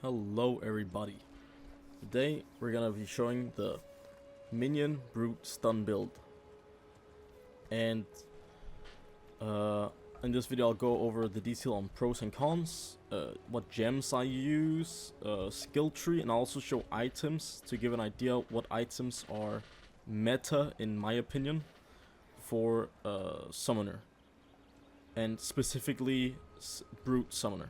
Hello everybody. Today we're gonna be showing the Minion Brute stun build. And in this video I'll go over the detail on pros and cons, what gems I use, skill tree, and I'll also show items to give an idea what items are meta in my opinion for summoner. And specifically brute summoner.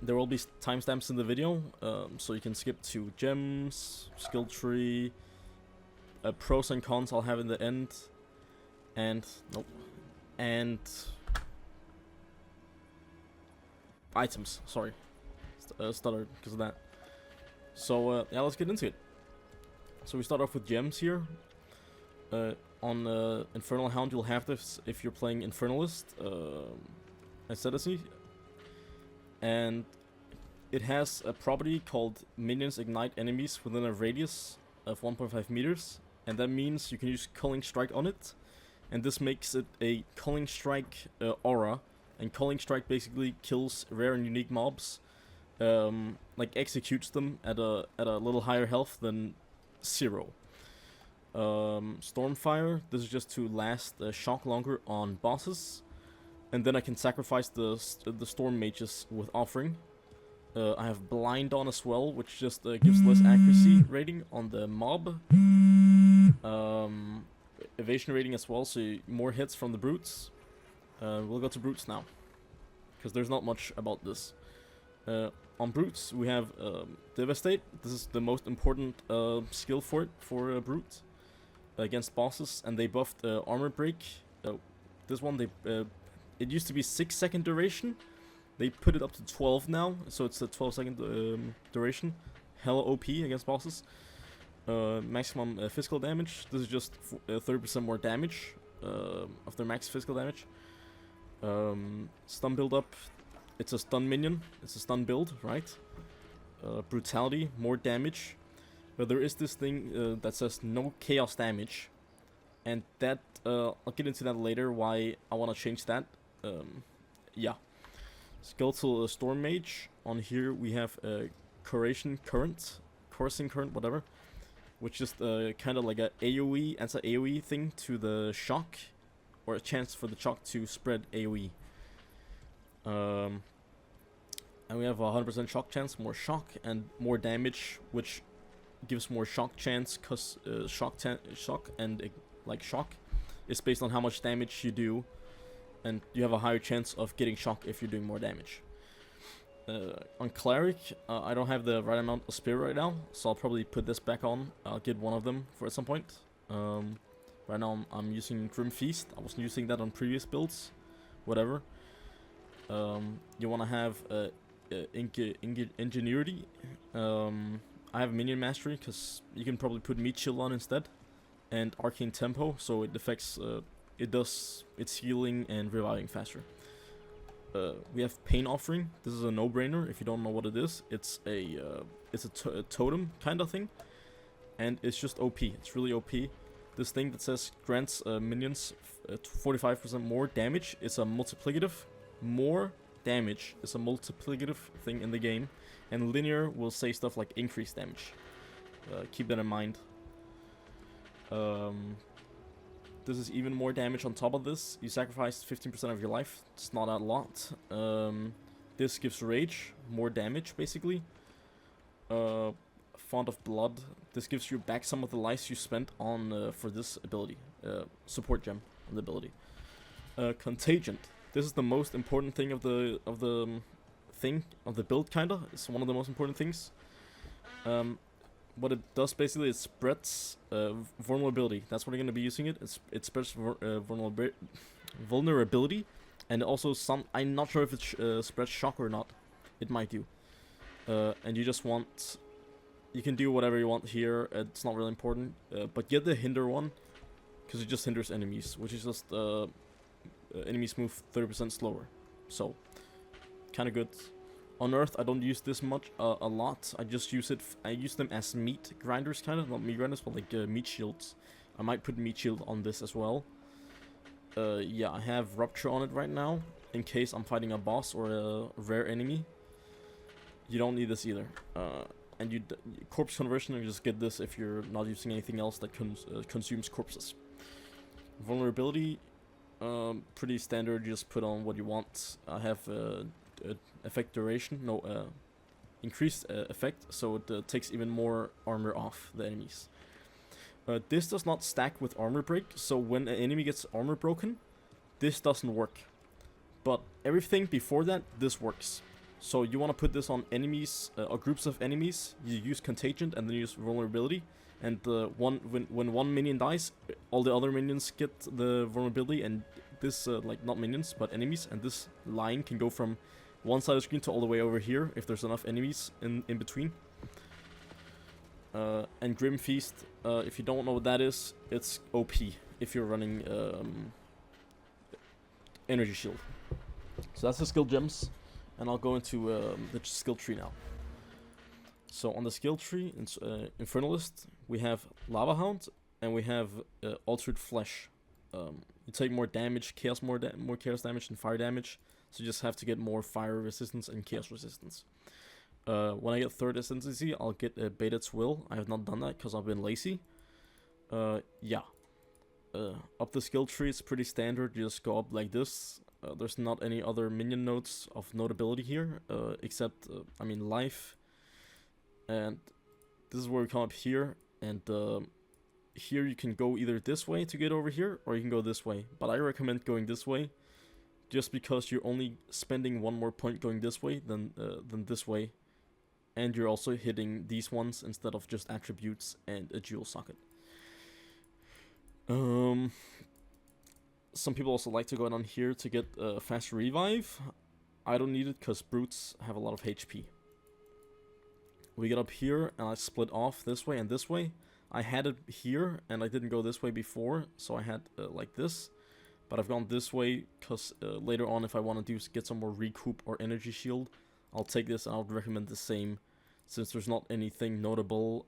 There will be timestamps in the video, so you can skip to gems, skill tree, pros and cons I'll have in the end, and items. Sorry, stuttered because of that. So yeah, let's get into it. So we start off with gems here. On Infernal Hound, you'll have this if you're playing Infernalist, Asceticy. And it has a property called Minions ignite enemies within a radius of 1.5 meters, and that means you can use Culling Strike on it, and this makes it a Culling Strike aura, and Culling Strike basically kills rare and unique mobs, like executes them at a little higher health than 0. Stormfire, this is just to last shock longer on bosses. And then I can sacrifice the storm mages with offering. I have blind on as well, which just gives less accuracy rating on the mob. Evasion rating as well, so more hits from the brutes. We'll go to brutes now, because there's not much about this. On brutes we have Devastate. This is the most important skill for it, for a brute against bosses, and they buffed armor break. This one they it used to be 6-second duration. They put it up to 12 now, so it's a 12-second duration. Hella OP against bosses. Maximum physical damage. This is just 30% more damage of their max physical damage. Stun build up. It's a stun minion. It's a stun build, right? Brutality, more damage. But there is this thing that says no chaos damage, and that I'll get into that later. Why I want to change that. Yeah. Skeletal Storm Mage. On here we have Coursing Current, whatever, which is kind of like a AoE, anti-AoE thing to the shock, or a chance for the shock to spread AoE. And we have a 100% shock chance, more shock and more damage, which gives more shock chance, cause shock and shock is based on how much damage you do. And you have a higher chance of getting shock if you're doing more damage. On Cleric, I don't have the right amount of Spirit right now, so I'll probably put this back on. I'll get one of them for at some point. Right now I'm using Grim Feast. I wasn't using that on previous builds. Whatever. You want to have Ingenuity. I have Minion Mastery, because you can probably put Meat Shield on instead. And Arcane Tempo, so it affects... it does its healing and reviving faster. We have Pain Offering. This is a no-brainer if you don't know what it is. It's a totem kind of thing, and it's just OP. It's really OP. This thing that says grants minions 45% more damage. It's a multiplicative. More damage is a multiplicative thing in the game, and linear will say stuff like increased damage. Keep that in mind. This is even more damage on top of this. You sacrifice 15% of your life. It's not a lot. This gives Rage, more damage basically. Font of Blood. This gives you back some of the lives you spent on for this ability. Support gem on the ability. Contagion. This is the most important thing of the build kinda. It's one of the most important things. What it does basically is spreads vulnerability. That's what you're gonna be using it. It spreads vulnerability, and also I'm not sure if it spreads shock or not. It might do. And you just want, you can do whatever you want here. It's not really important. But get the hinder one, because it just hinders enemies, which is just enemies move 30% slower. So kind of good. On Earth, I don't use this much, a lot. I just use it. I use them as meat grinders, kind of, not meat grinders, but like meat shields. I might put meat shield on this as well. Yeah, I have Rupture on it right now. in case I'm fighting a boss or a rare enemy. You don't need this either. And corpse conversion, you just get this if you're not using anything else that consumes corpses. Vulnerability, pretty standard. You just put on what you want. I have effect duration, increased effect, so it takes even more armor off the enemies. This does not stack with armor break, so when an enemy gets armor broken, this doesn't work. But everything before that, this works. So you want to put this on enemies or groups of enemies. You use contagion and then use vulnerability. And when one minion dies, all the other minions get the vulnerability. And this like not minions but enemies. And this line can go from one side of the screen to all the way over here if there's enough enemies in between. And Grim Feast, if you don't know what that is, it's OP if you're running Energy Shield. So that's the skill gems. And I'll go into the skill tree now. So on the skill tree, in Infernalist, we have Lava Hound, and we have Altered Flesh. You take more damage, more chaos damage and fire damage, so you just have to get more fire resistance and chaos resistance. When I get third ascendancy, I'll get Baited's Will. I have not done that because I've been lazy. Yeah. Up the skill tree, it's pretty standard. You just go up like this. There's not any other minion nodes of notability here, except, life. And this is where we come up here, and here you can go either this way to get over here, or you can go this way. But I recommend going this way, just because you're only spending one more point going this way than this way. And you're also hitting these ones instead of just attributes and a jewel socket. Some people also like to go down here to get faster revive. I don't need it because brutes have a lot of HP. We get up here and I split off this way and this way. I had it here and I didn't go this way before, so I had like this. But I've gone this way because later on, if I want to get some more recoup or energy shield, I'll take this, and I would recommend the same, since there's not anything notable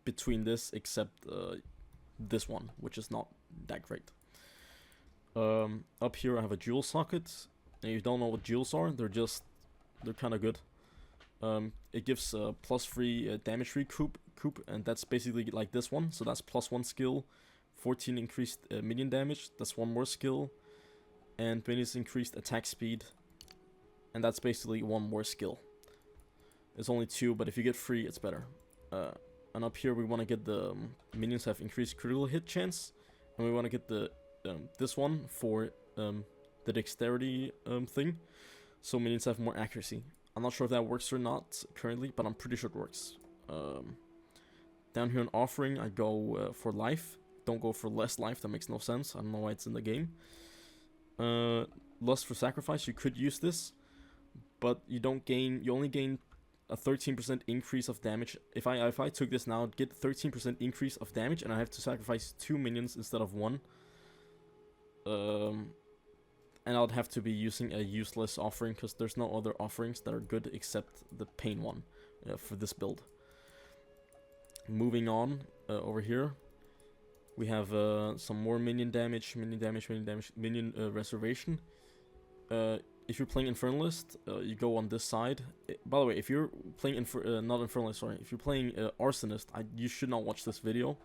between this except this one, which is not that great. Up here I have a jewel socket, and if you don't know what jewels are, they're kind of good. It gives +3 damage recoup, and that's basically like this one, so that's +1 skill, 14 increased minion damage, that's one more skill, and minions increased attack speed, and that's basically one more skill. It's only 2, but if you get 3, it's better. And up here we want to get the minions have increased critical hit chance, and we want to get the this one for the dexterity thing, so minions have more accuracy. I'm not sure if that works or not currently, but I'm pretty sure it works. Down here in offering, I go for life. Don't go for less life, that makes no sense. I don't know why it's in the game. Lust for sacrifice, you could use this, but you only gain a 13% increase of damage. If I took this now, I'd get 13% increase of damage, and I have to sacrifice 2 minions instead of 1. And I'd have to be using a useless offering, because there's no other offerings that are good except the pain one for this build. Moving on, over here, we have some more minion damage, minion reservation. If you're playing Infernalist, you go on this side. By the way, if you're playing not Infernalist, sorry, if you're playing Arsonist, you should not watch this video.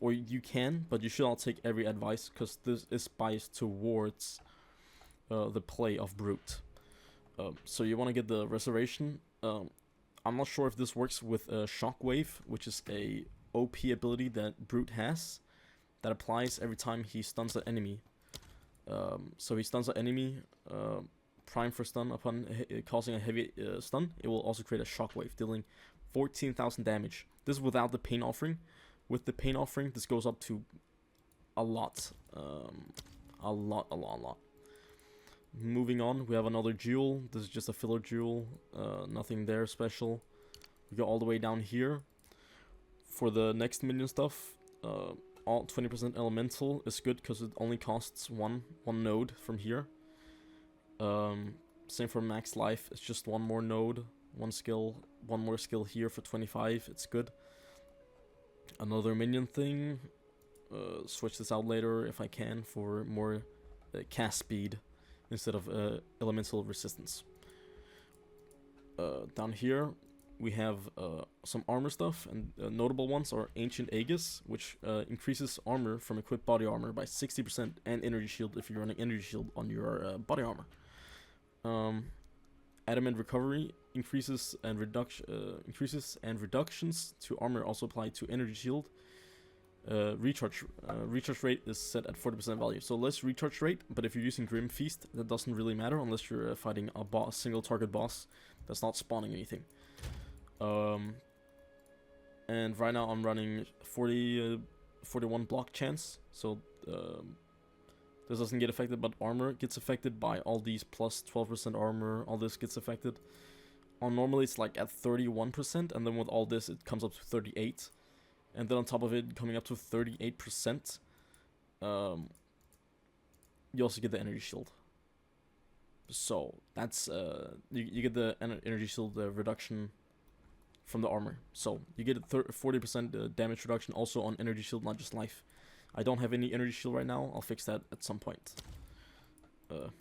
Or you can, but you should not take every advice, because this is biased towards the play of Brute. So you want to get the reservation. I'm not sure if this works with Shockwave, which is a OP ability that Brute has, that applies every time he stuns an enemy. So he stuns an enemy, prime for stun. Upon causing a heavy stun, it will also create a shockwave, dealing 14,000 damage. This is without the pain offering. With the pain offering, this goes up to a lot. A lot. Moving on, we have another jewel. This is just a filler jewel. Nothing there special. We go all the way down here. For the next minion stuff, all 20% elemental is good because it only costs one node from here. Same for max life. It's just one more node, one more skill here for 25. It's good. Another minion thing. Switch this out later if I can for more cast speed instead of elemental resistance. Down here we have some armor stuff, and notable ones are Ancient Aegis, which increases armor from equipped body armor by 60%, and energy shield if you're running energy shield on your body armor. Adamant Recovery increases and reductions to armor also apply to energy shield. Recharge rate is set at 40% value, so less recharge rate, but if you're using Grim Feast, that doesn't really matter unless you're fighting a single target boss that's not spawning anything. And right now I'm running 41 block chance, so this doesn't get affected, but armor gets affected by all these plus 12% armor, all this gets affected. On normally it's like at 31%, and then with all this it comes up to 38%. And then on top of it, coming up to 38%, you also get the energy shield. So that's you get the energy shield reduction from the armor. So you get a 40% damage reduction also on energy shield, not just life. I don't have any energy shield right now. I'll fix that at some point.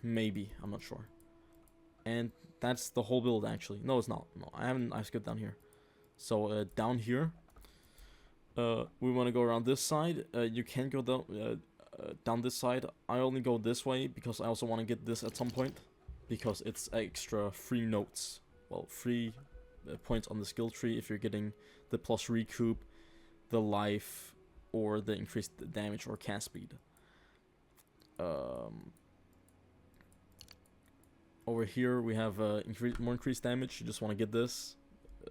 Maybe, I'm not sure. And that's the whole build actually. No, it's not. No, I skipped down here. So down here, we want to go around this side. You can go down this side. I only go this way because I also want to get this at some point, because it's extra free notes. Well, free points on the skill tree if you're getting the plus recoup, the life, or the increased damage or cast speed. Over here we have more increased damage. You just want to get this.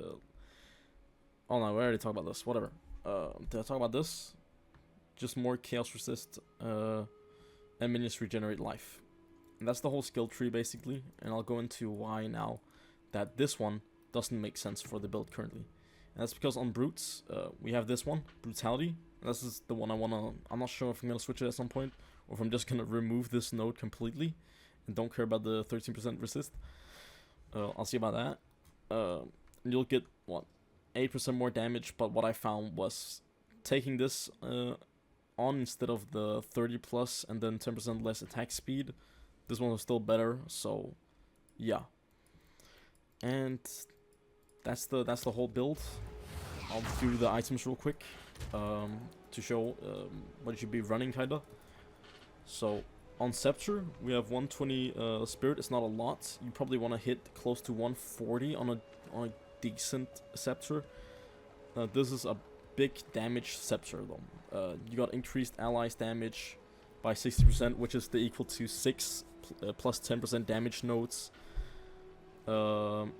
Oh no, we already talked about this. Whatever. Did I talk about this? Just more chaos resist, and minions regenerate life. And that's the whole skill tree basically, and I'll go into why now that this one doesn't make sense for the build currently. And that's because on brutes, we have this one, brutality. And this is the one I'm not sure if I'm gonna switch it at some point, or if I'm just gonna remove this node completely and don't care about the 13% resist. I'll see about that. You'll get what, 8% more damage, but what I found was taking this on instead of the 30 plus and then 10% less attack speed, this one was still better, so yeah. And that's the whole build. I'll do the items real quick to show what you should be running kinda. So on Scepter we have 120 spirit. It's not a lot. You probably want to hit close to 140 on a decent Scepter. This is a big damage Scepter though. You got increased allies damage by 60%, which is the equal to 6 plus 10% damage nodes.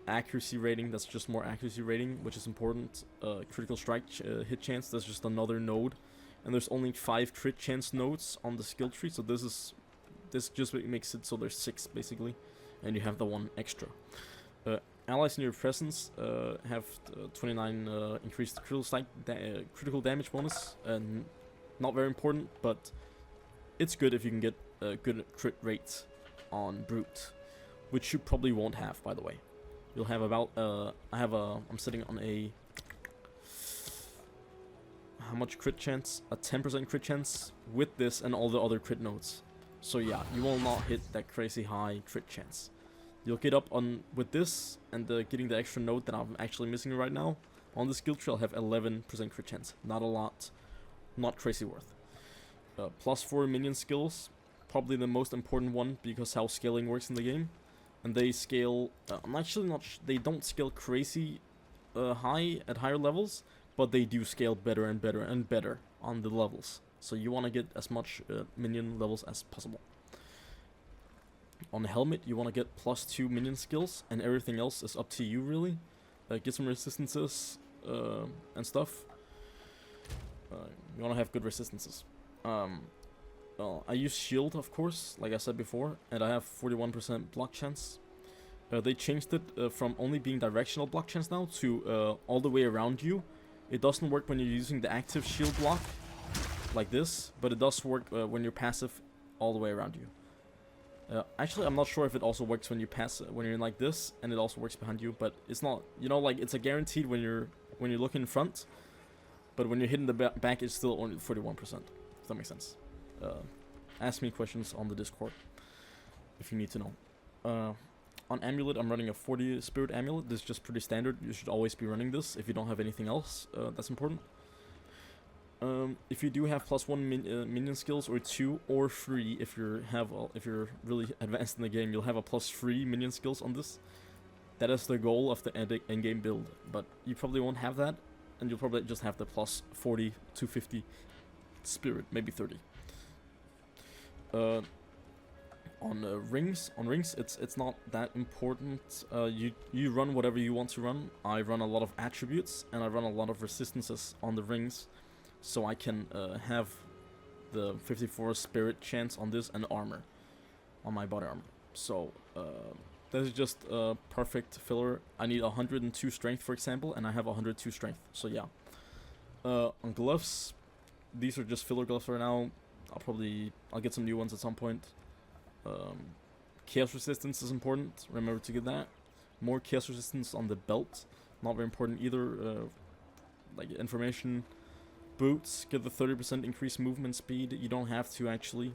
Accuracy rating, that's just more accuracy rating, which is important. Critical strike hit chance, that's just another node. And there's only 5 crit chance nodes on the skill tree, so this just makes it so there's 6 basically, and you have the one extra. Allies in your presence have 29 increased critical damage bonus, and not very important, but it's good if you can get a good crit rate on brute, which you probably won't have, by the way. You'll have about I'm sitting on a, how much crit chance? A 10% crit chance with this and all the other crit nodes. So yeah, you will not hit that crazy high crit chance. You'll get up on with this and getting the extra node that I'm actually missing right now. On the skill tree I'll have 11% crit chance. Not a lot, not crazy worth. Plus 4 minion skills, probably the most important one because how scaling works in the game. And they scale, I'm actually not they don't scale crazy high at higher levels, but they do scale better and better and better on the levels. So you want to get as much minion levels as possible. On the helmet, you want to get plus 2 minion skills, and everything else is up to you really. Get some resistances and stuff. You want to have good resistances. Well, I use shield, of course, like I said before, and I have 41% block chance. They changed it from only being directional block chance now to all the way around you. It doesn't work when you're using the active shield block, like this, but it does work when you're passive all the way around you. Actually, I'm not sure if it also works when you when you're like this, and it also works behind you, but it's not, you know, like it's a guaranteed when you're looking in front, but when you're hitting the back, it's still only 41%. If that makes sense. Ask me questions on the Discord. if you need to know. On Amulet, I'm running a 40 Spirit Amulet. This is just pretty standard. You should always be running this if you don't have anything else that's important. If you do have +1 minion skills, or 2 or 3, if you're really advanced in the game, you'll have a +3 minion skills on this. That is the goal of the end-game build, but you probably won't have that, and you'll probably just have the +40 to 50 spirit, maybe 30. On rings, it's not that important. You run whatever you want to run. I run a lot of attributes, and I run a lot of resistances on the rings, so I can have the 54 spirit chance on this and armor, on my body armor. So that is just a perfect filler. I need 102 strength, for example, and I have 102 strength. So yeah. On gloves, these are just filler gloves right now. I'll get some new ones at some point. Chaos resistance is important. Remember to get that. More chaos resistance on the belt. Not very important either. Like information. Boots, get the 30% increased movement speed. You don't have to actually.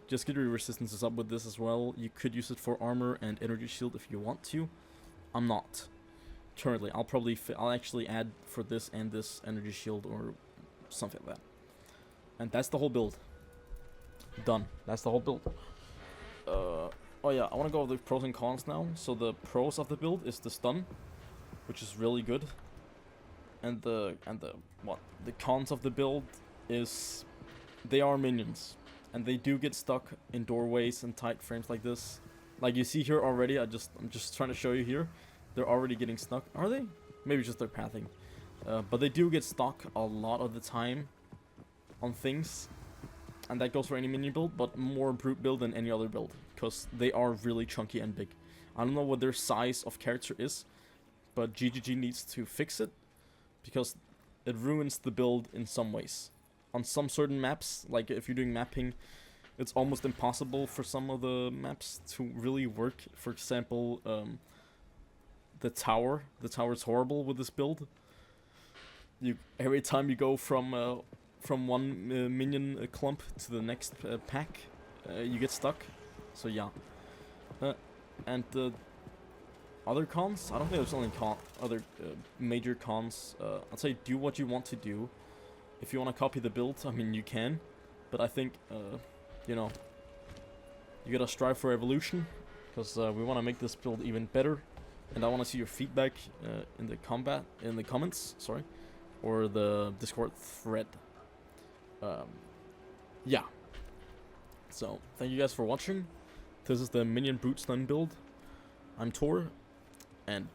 Just get your resistances up with this as well. You could use it for armor and energy shield if you want to. I'm not. Currently, I'll actually add for this and this energy shield or something like that. And that's the whole build. Done. That's the whole build. Oh yeah, I want to go over the pros and cons now. So the pros of the build is the stun, which is really good. And the cons of the build is they are minions, and they do get stuck in doorways and tight frames like this. Like you see here already, I'm just trying to show you here. They're already getting stuck. Are they? Maybe just their pathing. But they do get stuck a lot of the time on things. And that goes for any minion build, but more brute build than any other build, because they are really chunky and big. I don't know what their size of character is, but GGG needs to fix it, because it ruins the build in some ways. On some certain maps, like if you're doing mapping, it's almost impossible for some of the maps to really work. For example, the tower. The tower is horrible with this build. Every time you go from one minion clump to the next pack, you get stuck. So yeah. And the other cons? I don't think there's only other major cons. I'd say do what you want to do. If you want to copy the build, I mean you can. But I think, you know, you gotta strive for evolution. Because we want to make this build even better. And I want to see your feedback in the comments, sorry. Or the Discord thread. Yeah. So, thank you guys for watching. This is the Minion Brute Stun build. I'm Tor, and